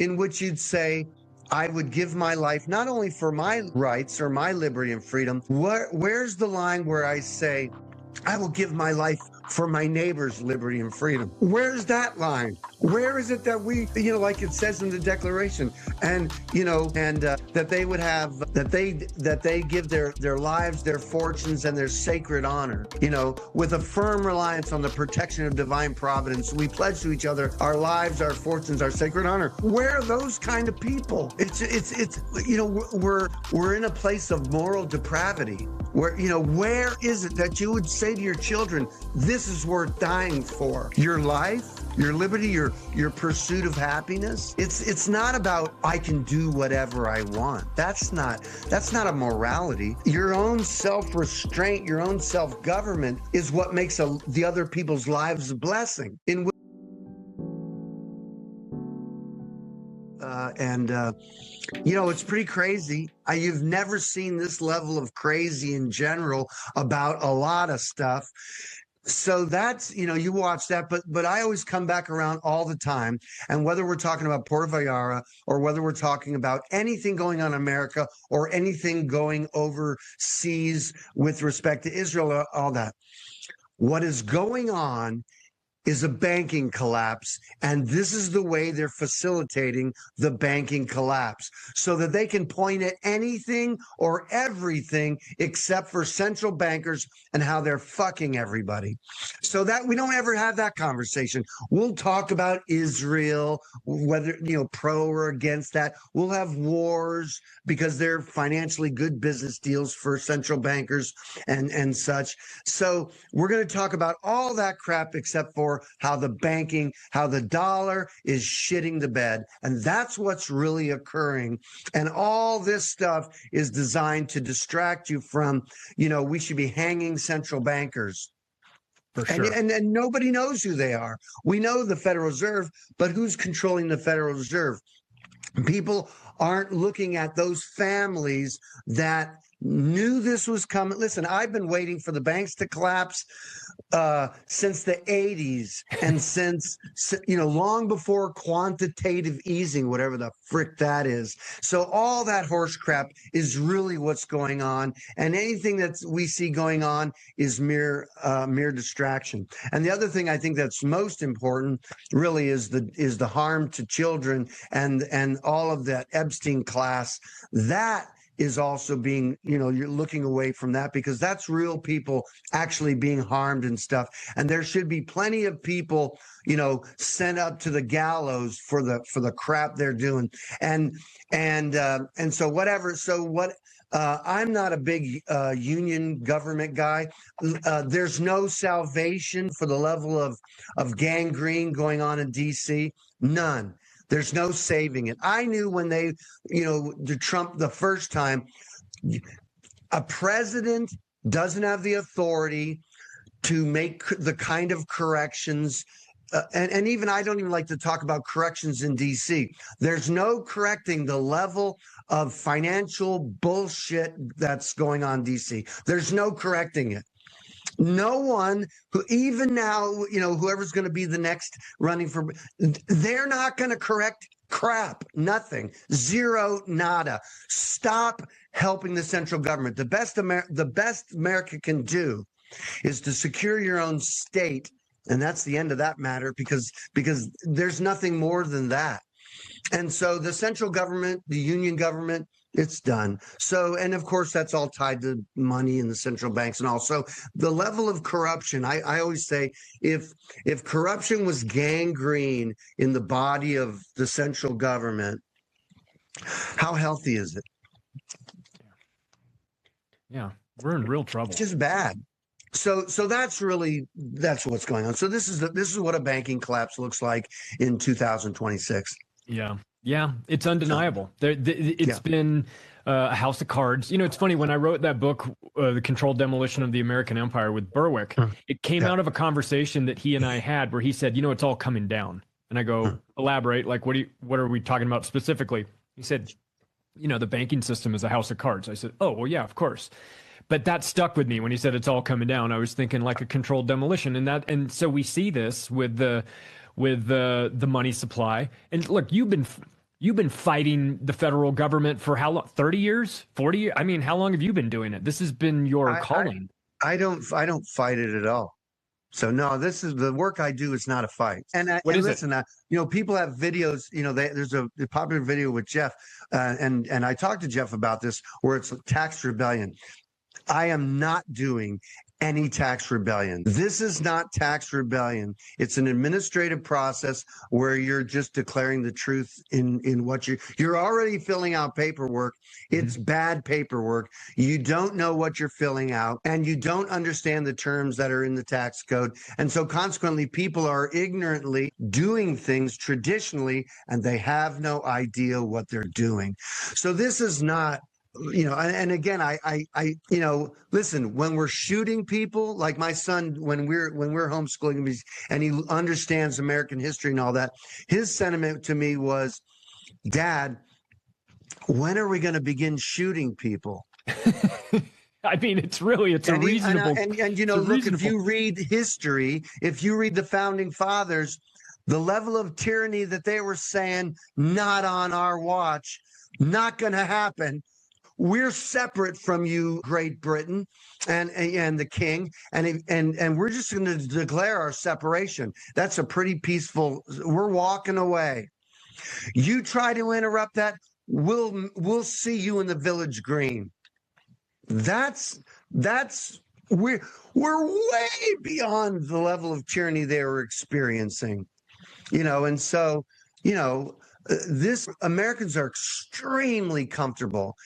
in which you'd say, I would give my life not only for my rights or my liberty and freedom. Where's the line where I say, I will give my life for my neighbor's liberty and freedom? Where's that line? Where is it that we, like it says in the Declaration, and that they would have that they give their lives, their fortunes, and their sacred honor, with a firm reliance on the protection of divine providence. We pledge to each other our lives, our fortunes, our sacred honor. Where are those kind of people? We're in a place of moral depravity. Where is it that you would say to your children, this is worth dying for? Your life, your liberty, your pursuit of happiness. It's not about I can do whatever I want. That's not a morality. Your own self-restraint, your own self-government is what makes the other people's lives a blessing. It's pretty crazy. You've never seen this level of crazy in general about a lot of stuff. So that's, you watch that, but I always come back around all the time. And whether we're talking about Puerto Vallarta or whether we're talking about anything going on in America or anything going overseas with respect to Israel or all that, what is going on is a banking collapse. And this is the way they're facilitating the banking collapse so that they can point at anything or everything except for central bankers and how they're fucking everybody. So that we don't ever have that conversation. We'll talk about Israel, whether, pro or against that. We'll have wars because they're financially good business deals for central bankers and such. So we're going to talk about all that crap except for how the dollar is shitting the bed. And that's what's really occurring. And all this stuff is designed to distract you from, we should be hanging central bankers. For sure. And nobody knows who they are. We know the Federal Reserve, but who's controlling the Federal Reserve? People aren't looking at those families that knew this was coming. Listen, I've been waiting for the banks to collapse since the 80s and since, long before quantitative easing, whatever the frick that is. So all that horse crap is really what's going on. And anything that we see going on is mere distraction. And the other thing I think that's most important really is the harm to children and all of that Epstein class. That is also being, you're looking away from that because that's real people actually being harmed and stuff. And there should be plenty of people, sent up to the gallows for the crap they're doing. And so whatever. So what, I'm not a big union government guy. There's no salvation for the level of gangrene going on in DC. None. There's no saving it. I knew when they, Trump the first time, a president doesn't have the authority to make the kind of corrections. And even I don't even like to talk about corrections in D.C. There's no correcting the level of financial bullshit that's going on in D.C. There's no correcting it. No one who, even now, whoever's going to be the next running for, they're not going to correct crap. Nothing. Zero. Nada. Stop helping the central government. The best America can do is to secure your own state. And that's the end of that matter because there's nothing more than that. And so the central government, the union government, it's done. So, and of course, that's all tied to money in the central banks and also the level of corruption. I always say if corruption was gangrene in the body of the central government, how healthy is it? Yeah, we're in real trouble. It's just bad. So that's what's going on. So this is what a banking collapse looks like in 2026. Yeah, it's undeniable. It's been a house of cards. It's funny, when I wrote that book, The Controlled Demolition of the American Empire with Berwick, it came out of a conversation that he and I had where he said, it's all coming down. And I go, elaborate, like, what are we talking about specifically? He said, the banking system is a house of cards. I said, oh, well, yeah, of course. But that stuck with me when he said it's all coming down. I was thinking like a controlled demolition, and so we see this with the money supply. And look, you've been You've been fighting the federal government for how long? 30 years? 40 years? I mean, how long have you been doing it? This has been your calling. I don't fight it at all. So no, this is the work I do. Is not a fight. And listen, people have videos. There's a popular video with Jeff, and I talked to Jeff about this, where it's tax rebellion. I am not doing any tax rebellion. This is not tax rebellion. It's an administrative process where you're just declaring the truth in what you're already filling out paperwork. It's bad paperwork. You don't know what you're filling out, and you don't understand the terms that are in the tax code. And so consequently, people are ignorantly doing things traditionally, and they have no idea what they're doing. So this is not, and again, listen, when we're shooting people, like my son, when we're homeschooling him, and he understands American history and all that, his sentiment to me was, Dad, when are we going to begin shooting people? I mean, it's a reasonable. Look, if you read history, if you read the founding fathers, the level of tyranny that they were saying, not on our watch, not going to happen. We're separate from you, Great Britain, and the king, and we're just going to declare our separation. That's a pretty peaceful. We're walking away. You try to interrupt that, we'll see you in the village green. We're way beyond the level of tyranny they were experiencing, and so this Americans are extremely comfortable.